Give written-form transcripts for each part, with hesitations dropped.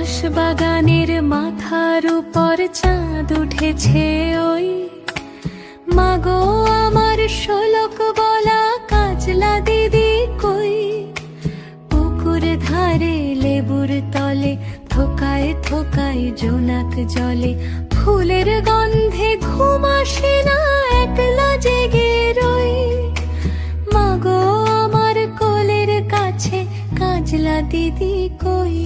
বাঁশবাগানের মাথার উপর চাঁদ উঠেছে ওই, মাগো আমার শোলক বলা কাজলা দিদি কই। পুকুর ধারে লেবুর তলে থোকায় থোকায় জোনাক জলে, ফুলের গন্ধে ঘুম আসে না একলা জেগে রই। মাগো আমার কোলের কাছে কাজলা দিদি কই।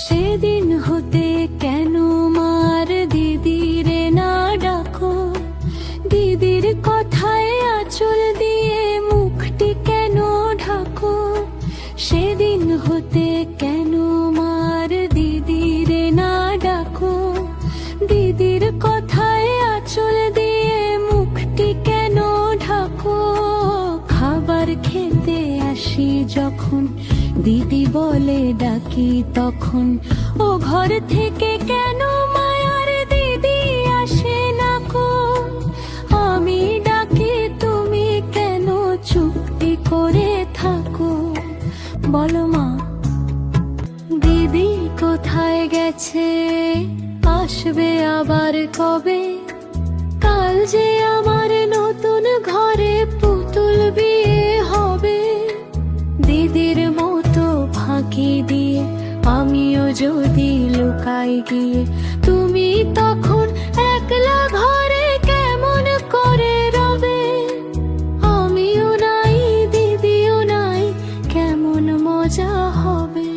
সেদিন হতে কেন মার দিদিরে না ডাকো, দিদির কথায় আঁচল দিয়ে মুখটি কেন ঢাকো। সেদিন হতে কেন মার দিদিরে না ডাকো, দিদির কথায় আঁচল দিয়ে মুখটি কেন ঢাকো। খাবার খেতে আসি যখন দিদি বলে ডাকি তখন, ও ঘর থেকে কেন মায়ার দিদি আসে না কো। আমি ডাকি তুমি কেন চুপটি করে থাকো, বলো মা দিদি কোথায় গেছে, আসবে আবার কবে। কাল যে আমার নতুন ঘরে পুতুল বিয়ে হবে, দিদির মতো ফাঁকি দিয়ে আমিও যদি লুকাই গিয়ে, তুমি তখন একলা ঘরে কেমন করে রবে। আমিও নাই দিদিও নাই, কেমন মজা হবে।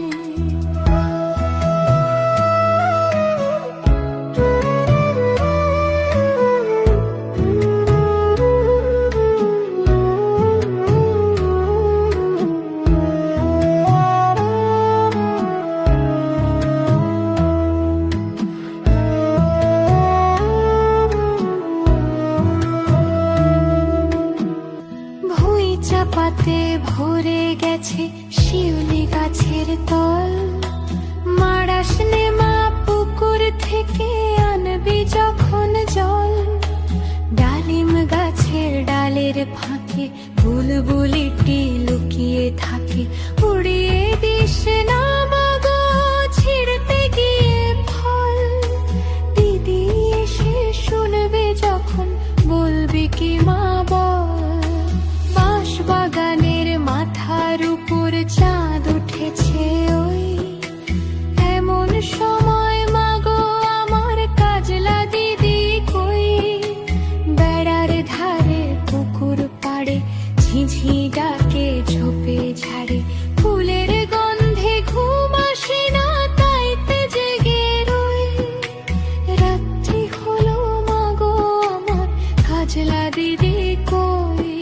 পাতে ভরে গেছে শিউলি গাছের তল, মারাস নে মা পুকুর থেকে আনবি যখন জল। ডালিম গাছের ডালের ফাঁকে বুলবুলিটি লুকিয়ে থাকে, উড়িয়ে দিস না মাগো ছিঁড়তে গিয়ে ফল। দিদি এসে শুনবে যখন বলবি কি মা বল। বাগানের মাথার উপর চাঁদ উঠেছে ওই, এমন সময় মাগো আমার কাজলা দিদি কই। বেড়ার ধারে পুকুর পাড়ে ঝিঝি ডাকে ঝোপে ঝাড়ে, ফুলের গন্ধে ঘুম আসে না তাইতে জেগে রই। রাত্রি হলো মাগো আমার কাজলা দিদি কই,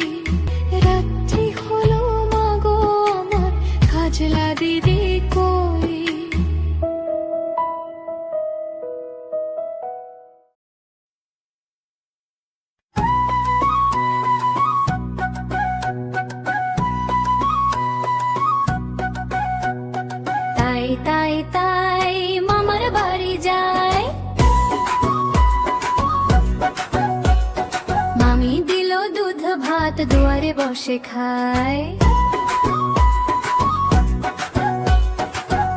রাত্রি হলো মাগো আমার কাজলা দিদি কই। তাই তাই তাই মামার বাড়ি যায়, মামি দিল দুধ ভাত দুয়ারে বসে খায়।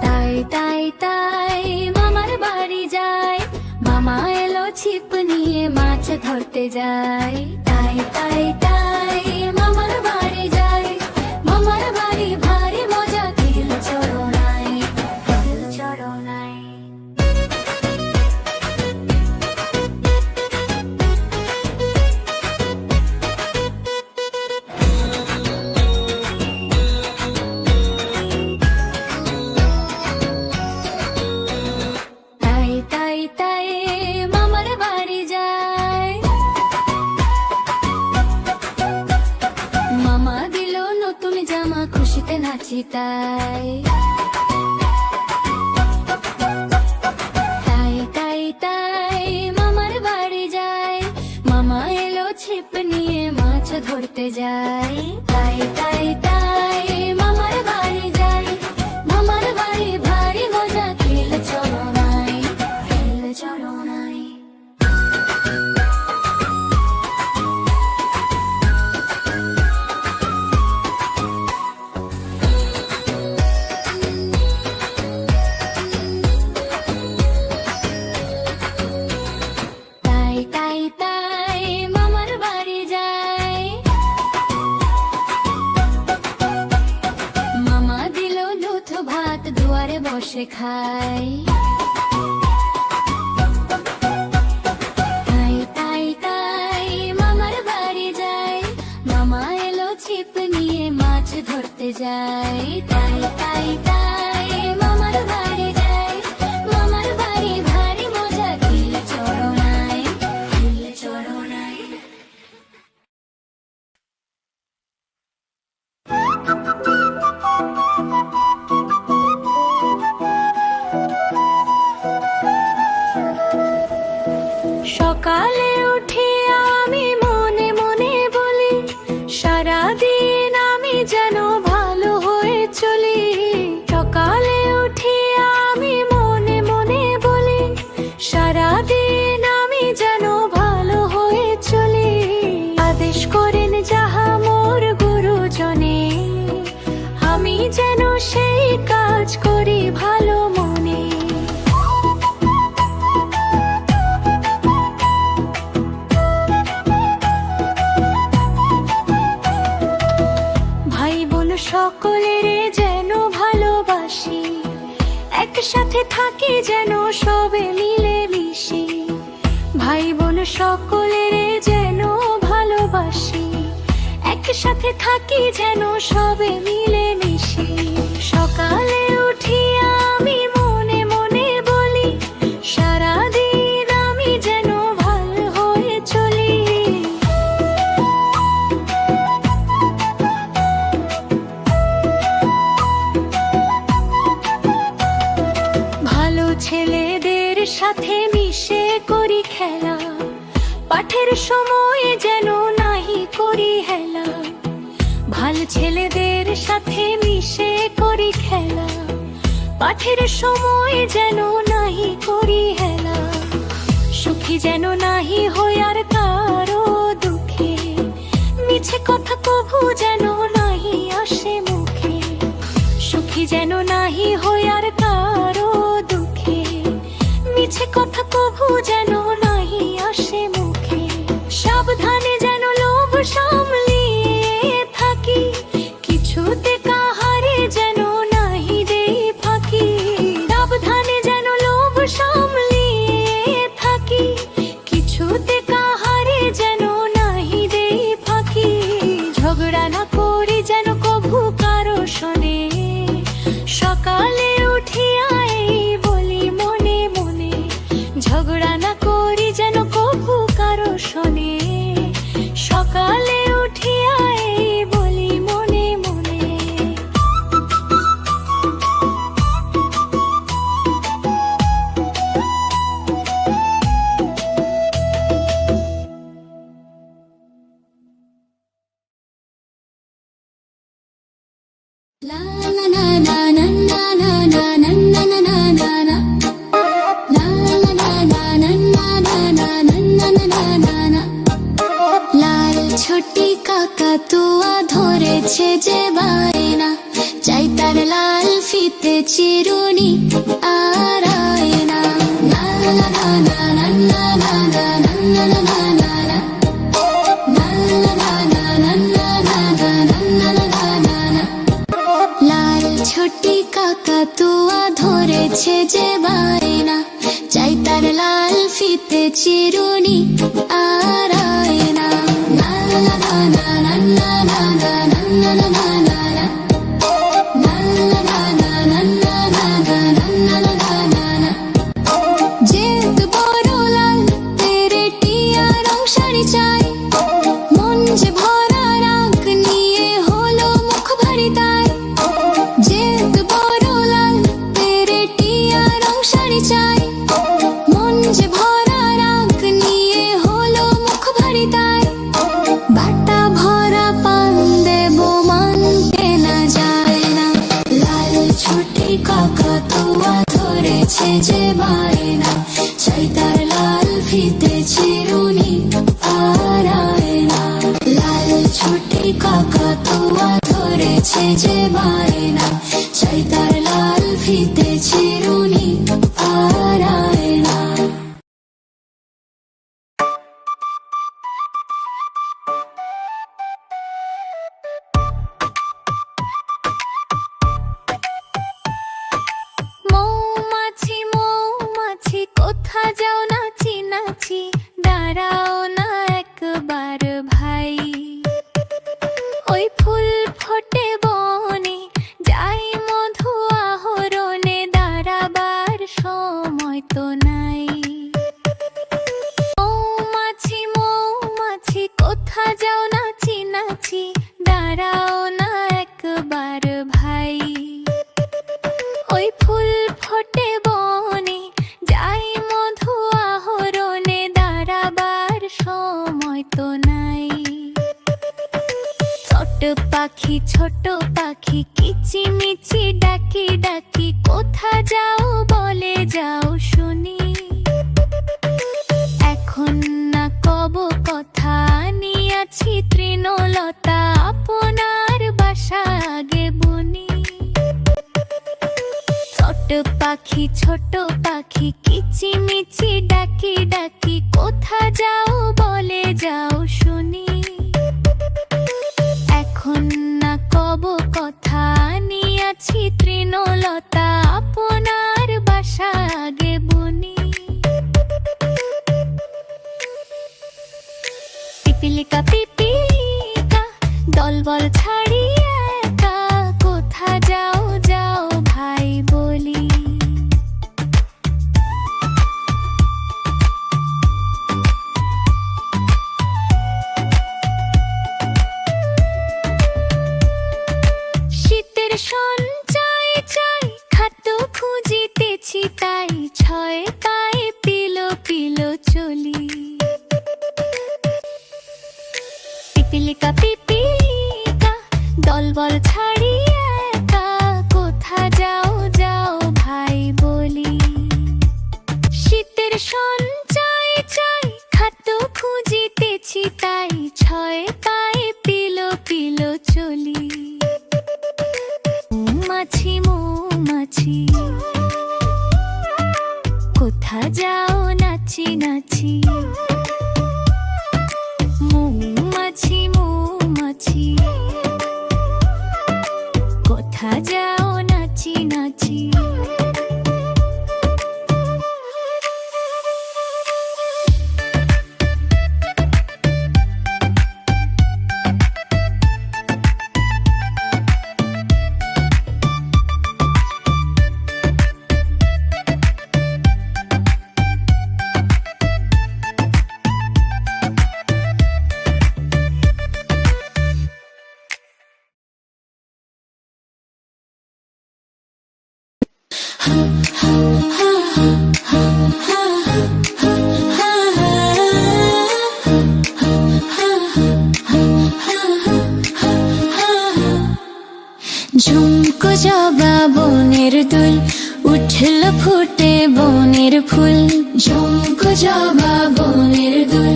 তাই তাই তাই মামার বাড়ি যায়, মামা এলো ছিপ নিয়ে মাছ ধরতে যায়। তাই তাই তাই মামার বাড়ি যায়, মামার বাড়ি ভারী মজা তিল চড়নাই, তিল চড়নাই। তাই তাই তাই মামার বাড়ি যায়, মামা দিল নতুন জামা খুশিতে নাচি তাই। তাই তাই তাই মামার বাড়ি যায়, মামা এলো ছিপ নিয়ে মাছ ধরতে যায়। তাই তাই তাই মামার বাড়ি যায়, মামার বাড়ি ভারী মজা তিল চড়নাই, তিল চড়নাই। যাই, তাই তাই তাই মামার বাড়ি যাই। মামার বাড়ি ভারী মজা, খিল চড়ো নাই, খিল চড়ো নাই। সকালে উঠে আমি মনে মনে বলি, সারাদিন আমি যেন ভালো হয়ে চলি। সকালে উঠে আমি মনে মনে বলি, সারাদিন আমি যেন ভালো হয়ে চলি। আদেশ করেন যাহা মোর গুরুজনে, আমি যেন সেই কাজ করি ভালো মনে। সকলের যেন ভালোবাসি, একসাথে থাকি যেন সবে মিলে মিশি। ভাই বোন সকলের যেন ভালোবাসি, একসাথে থাকি যেন সবে মিলে মিশি। সকালে উঠি আমি মনে মনে বলি, সারাদিন আমি যেন ভালো হয়ে চলি। ছেলেদের সাথে মিশে করি খেলা, পাঠের সময় যেন নাহি করি হেলা। ভালো ছেলেদের সাথে মিশে করি খেলা, পাঠের সময় যেন নাহি করি হেলা। সুখী যেন নাহি হই আর কারো দুঃখে, মিছে কথা কভু যেন নাহি আসে মুখে। সুখী যেন নাহি হই আর কারো দুঃখে, মিছে কথা কভু যেন নাহি আসে মুখে। সাবধানে যেন লোভ সামলিয়ে থাকি, কিছুতে কাহারে যেন নাহি দেই ফাঁকি। সাবধানে যেন লোভ সামলিয়ে থাকি, কিছুতে কাহারে যেন নাহি দেই ফাঁকি। ঝগড়া না করি যেন কভু কারো শোনে, সকালে উঠিয়া এই বলি মনে মনে। ঝগড়া না করি যেন কভু কারো শোনে, সকালে উঠিয়া এই বলি মনে মনে। La la la la la la la la la la la la la la. La la la la la la la la la la la la. লাল ছোটি কাকাতুয়া ধরেছে যে বায়না, চাই তার লাল ফিতে চিরুনি আর আয়না। La la la la la la la la la la la la la. La la la la la la la la la la la la. লাল ছোটি কাকাতুয়া ধরেছে যে বায়না, চাই তার লাল ফিতে চিরুনি আর আয়না। La la la la la la la la la la la la la. La la la la la la la la la la la la. জেদ বড় লাল তেরে টিয়া রং শাড়ি চাই, মন যে ভরা রাগ নিয়ে হলো মুখ ভারী তাই। জেদ বড় লাল তেরে টিয়া রং শাড়ি চাই, মন যে ভরা রাগ নিয়ে হলো মুখ ভারী তাই। বাটা ভরা পান দেব মানতে না যায় না, লাল ছোটি কাকাতুয়া ধরেছে যে বায়না, চাই তার লাল ফিতে চিরুনি আর আয়না। লাল ছোটি কাকাতুয়া ধরেছে যে বায়না, চাই তার লাল ফিতে চিরুনি আর আয়না। মৌমাছি মৌমাছি কোথা যাও নাচি নাচি, দাঁড়াও না একবার ভাই। ওই ফুল ফোটে বনে, পাখি ছোট পাখি কিচিমিচি ডাকি ডাকি কোথা যাও বলে যাও শুনি এখন না কব কথা নিয়াছি তৃণলতা আপনার বাসা আগে বুনি ছোট পাখি কিচিমিচি ডাকি ডাকি কোথা যাও বলে যাও শুনি এখন না কব কথা নিয়াছি তৃণলতা আপনার বাসা আগে বুনি পিপিলিকা পিপিলিকা দলবল ছাড়িয়ে একা কোথা যাও যাও ভাই বলি শীতের সঞ্চয় চাই খাদ্য খুঁজিতেছি তাই ছয় পায়ে পিলো পিলো চলি পিপিলিকা পিপিলিকা দলবল ছাড়িয়ে একা কোথা যাও যাও ভাই বলি শীতের সঞ্চয় চাই খাদ্য খুঁজিতেছি তাই ছয় পায়ে পিলো পিলো চলি মৌমাছি কোথা যাও নাচি নাচি মৌমাছি কোথা যাও নাচি নাচি ঝুমকো জবা বনের দুল উঠল ফুটে বনের ফুল ঝুমকো জবা বনের দুল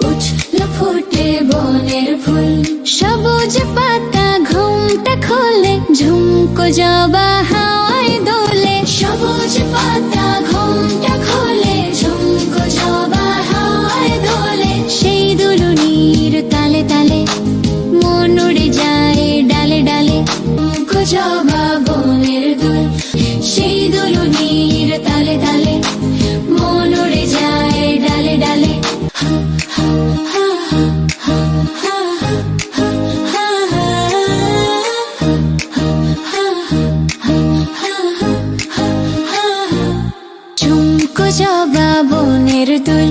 উঠল ফুটে বনের ফুল সবুজ পাতা ঘুমটা খোলে ঝুমকো জবা হাওয়ায় দোলে সবুজ পাতা ঘুমটা খোলে ঝুমকো জবা হাওয়ায় দোলে সেই দুলুনির তালে তালে মন উড়ে যায় ডালে ডালে ঝুমকো জবা বনের দুল সেই দুলুনির তালে তালে মন উড়ে যায় ডালে ডালে ঝুমকো জবা বনের দুল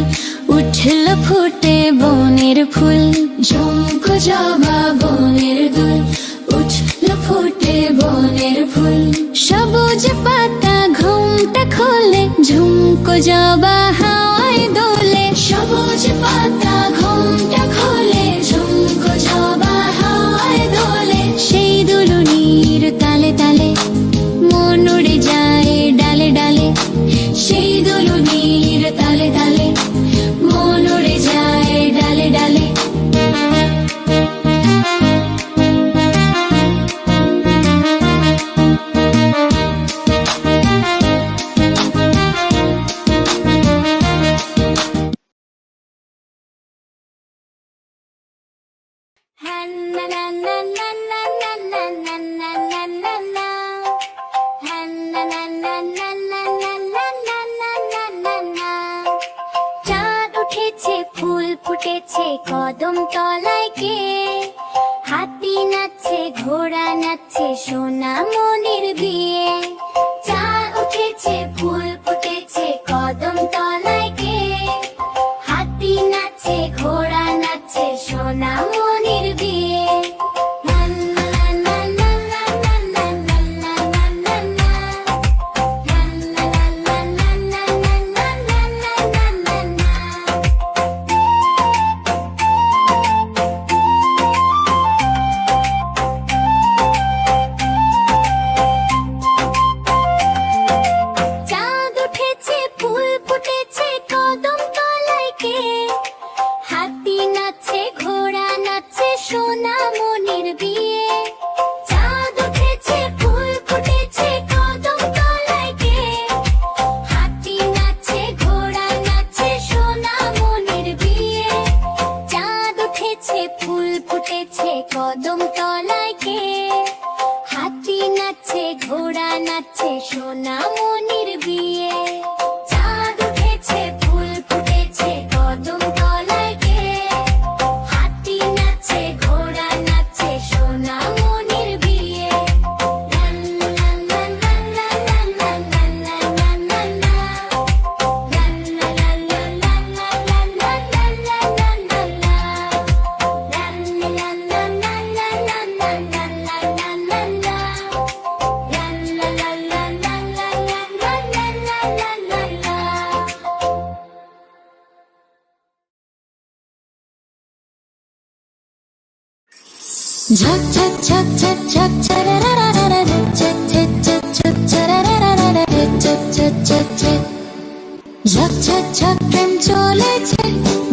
উঠল ফুটে বনের ফুল ঝুমকো জবা বনের দুল উঠল ফুটে বনের ফুল সবুজ পাতা ঘুমটা খোলে ঝুমকো জবা হাওয়ায় দোলে সবুজ পাতা ঘুমটা খোলে ঝুমকো জবা হাওয়ায় দোলে সেই দুলুনির তালে তালে মন উড়ে যায় ডালে ডালে সেই দুলুনির তালে তালে মন উড়ে যায় ডালে ডালে চাঁদ উঠেছে ফুল ফুটেছে কদম তলায় কে হাতি নাচছে ঘোড়া নাচছে সোনা মনির বিয়ে চাঁদ উঠেছে ফুল ফুটেছে কদম তলায় কে হাতি নাচছে ঘোড়া নাচছে সোনা মনির বিয়ে ঝক ঝক ঝক ঝক ঝক ঝরারারারা ঝক ঝক ঝক ঝক ঝরারারারা ঝক ঝক ঝক ঝক ঝক ঝক ঝক ট্রেন চলেছে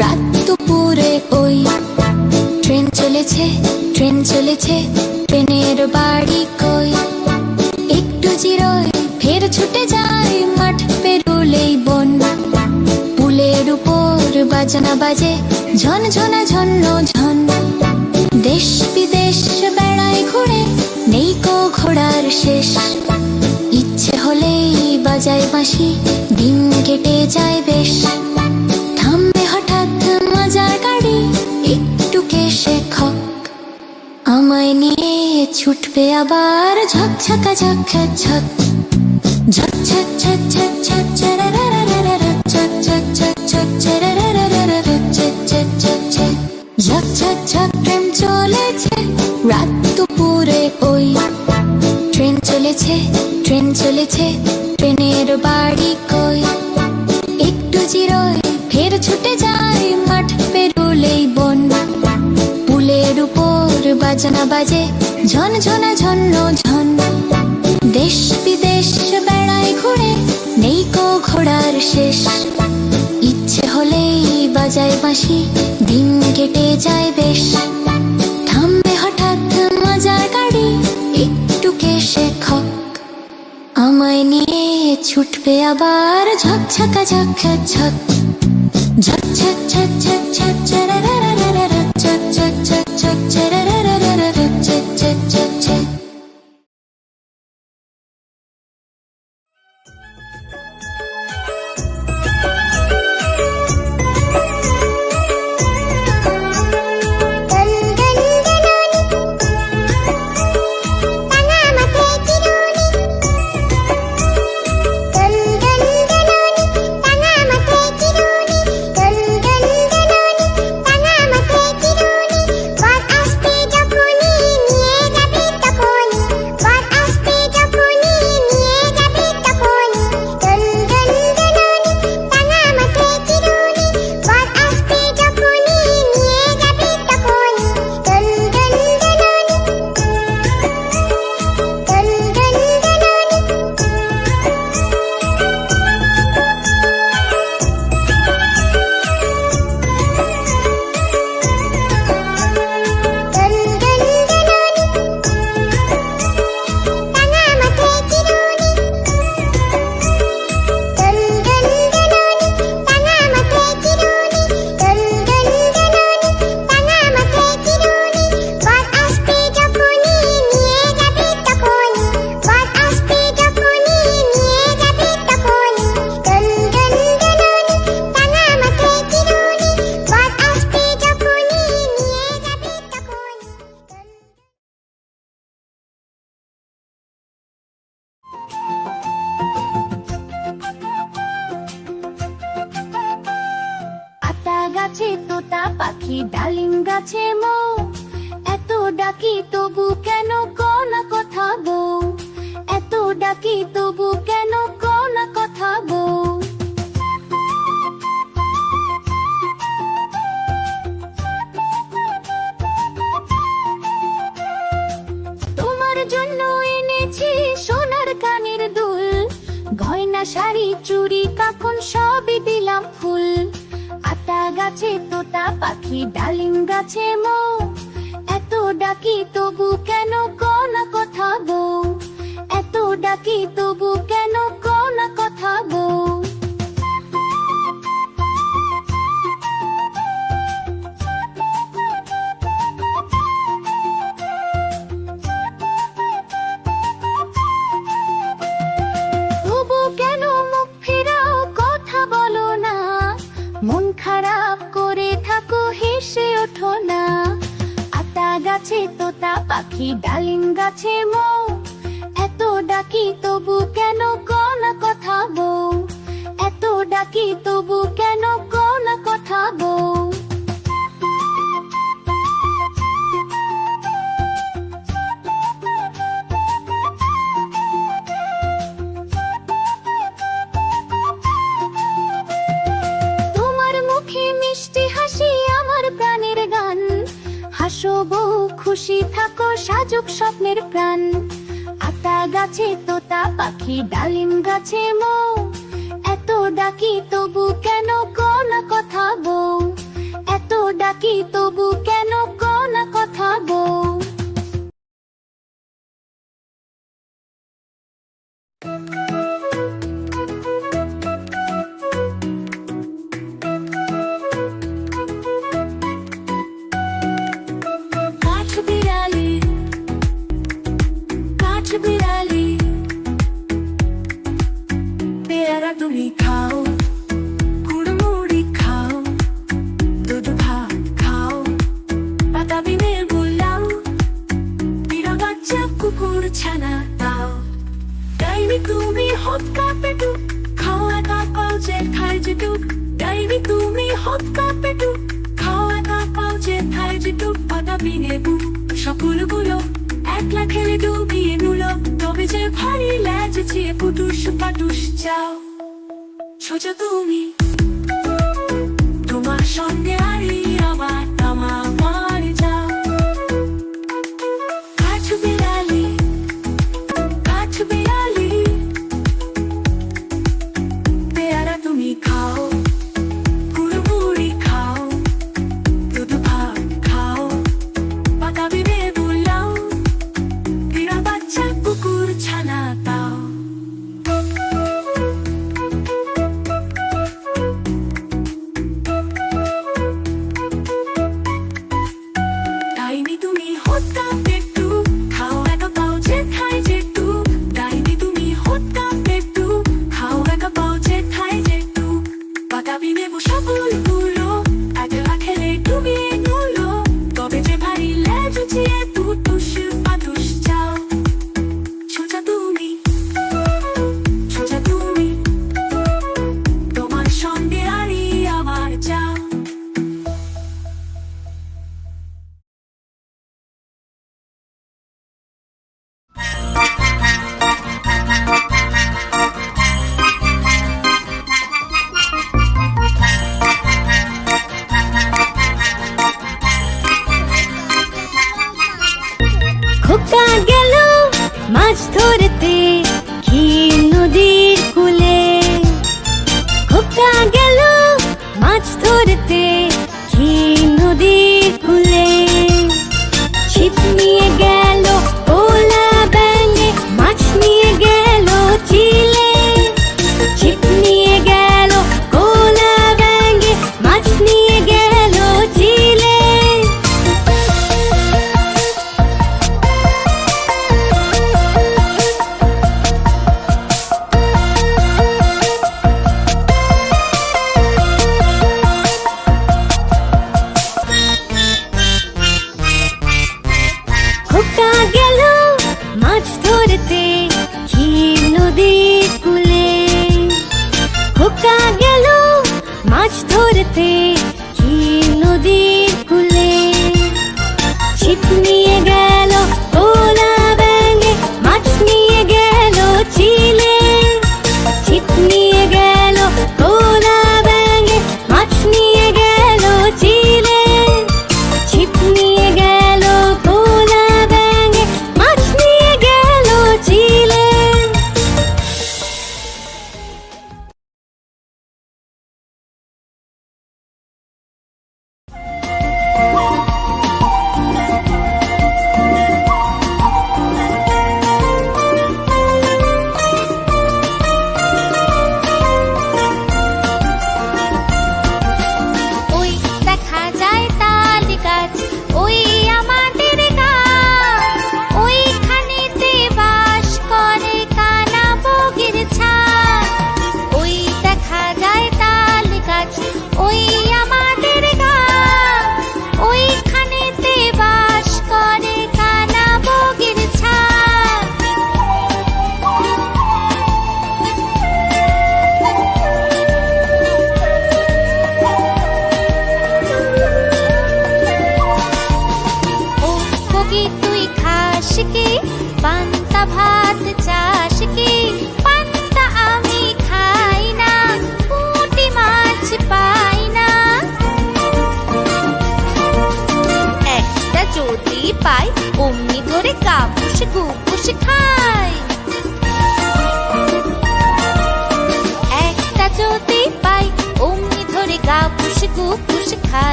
রাত দুপুরে ওই ট্রেন চলেছে ট্রেন চলেছে ট্রেনের বাড়ি কই একটু জিরোই ফের ছুটে যায় মাঠ পেরুলেই বন পুলের উপর বাজনা বাজে ঝন ঝনা ঝন্ন ঝন দেশ বিদেশ বেড়ায় ঘুরে নেই কো ঘোড়ার শেষ ইচ্ছে হলেই বাজায় বাঁশি দিন কেটে যায় বেশ থামবে হঠাৎ মজার গাড়ি একটু কেশে খক আমায় নিয়ে ছুটবে আবার ঝক ঝকা ঝক ঝক ঝক ঝক ঝক ঝক ঝক ঝরারারারা ঝক ঝক ঝক ঝক ঝরারারারা ঝক ঝক ঝক ঝক ঝক ঝক ঝক ট্রেন চলেছে রাত দুপুরে ওই ট্রেন চলেছে ট্রেন চলেছে ট্রেনের বাড়ি কই একটু জিরোই ফের ছুটে যায় মাঠ পেরুলেই বন পুলের উপর বাজনা বাজে ঝন ঝনা ঝন্ন ঝন দেশ বিদেশ বেড়ায় ঘুরে নেই কো ঘোড়ার শেষ ইচ্ছে হলেই বাজায় বাঁশি দিন কেটে যায় বেশ থামবে হঠাৎ মজার গাড়ি একটু কেশে খক আমায় নিয়ে ছুটবে আবার ঝক ঝকা ঝক ঝক ঝক ঝক ঝক ঝক ঝক ঝরারারারা ঝক ঝক ঝক ঝক ঝরারারারা ঝক ঝক ঝক ঝক গাছে তোতা পাখি ডালিম গাছে মৌ এত ডাকি তবু কেন কোনা কথা গো এত ডাকি তবু কেন কোনা কথা গো তোমার জন্য এনেছি সোনার কানের দুল গয়না শাড়ি চুড়ি কাফন সবই দিলাম ফুল আতা গাছে তোতা পাখি ডালিম গাছে মৌ এত ডাকি তবু কেন কোনা কথা গো এত ডাকি তবু কেন কোনা কথা গো তবু কেন মুখ ফেরাও কথা বলো না মন খারাপ করে থাকো হেসে ওঠো না আতা গাছে তোতা পাখি ডালিম গাছে মৌ এত ডাকি তবু কেন কোনা কথা গো এত ডাকি তবু কেন কোনা কথা গো হাসো বউ খুশি থাকো সাজুক স্বপ্নের প্রাণ। আতা গাছে তোতা পাখি, ডালিম গাছে মৌ, এত ডাকি তবু কেন কোনা কথা বউ, এত ডাকি তবু কেন কোনা কথা বউ। বিড়ালি পেয়ারা তুমি খাও, কুড়মুড়ি খাও, দুধ ভাত খাও, বাতাবি লেবু লাও, বিড়া বাচ্চা কুকুর ছানা দাও। ডাইনি তুমি হৎকা পেটুক, খাও একা পাও যে খায় যেটুক। ডাইনি তুমি হৎকা পেটুক, খাও একা পাও যে খায় যেটুক। বাতাবি লেবু সকলগুলো একলা খেলে ডুবিয়ে নুলো, তবে যে ভারী লেজ চেয়ে পুটুস পাটুস যাও। সোজা তুমি, তোমার সঙ্গে আরি আমার আমার যাও। কাঠ বিড়ালি, কাঠ বিড়ালি পেয়ারা তুমি খাও, কুড়মুড়ি খাও, দুধ ভাত খাও, বাতাবি লেবু লাও, বিড়া বাচ্চা কুকুর ছানা দাও। ডাইনি তুমি হত্যা পেটু, খাও একা পাও যে খায় যেটু। ডাইনি তুমি হত্যা পেটু, খাও একা পাও যে খায় যেটু। বাতাবি লেবু সকলগুলো একলা খেলে ডুবিয়ে নুলো, তবে যে ভারী লেজ চেয়ে পুটুস পাটুস যাও। সোজা তুমি, সোজা তুমি, তোমার সঙ্গে আরি আমার যাও। খোকা গেল মাছ ধরতে ক্ষীর নদীর কূলে, খোকা গেল মাছ ধরতে ক্ষীর নদীর কূলে। ছিপ নিয়ে গেল ওলা ব্যাঙে, মাছ নিয়ে গেল চিলে। ছিপ নিয়ে গেল ওলা ব্যাঙে, মাছ নিয়ে গেল চিলে। খোকা গেল মাছ ধরতে ক্ষীর নদীর কূলে, খোকা গেল মাছ ধরতে ক্ষীর নদীর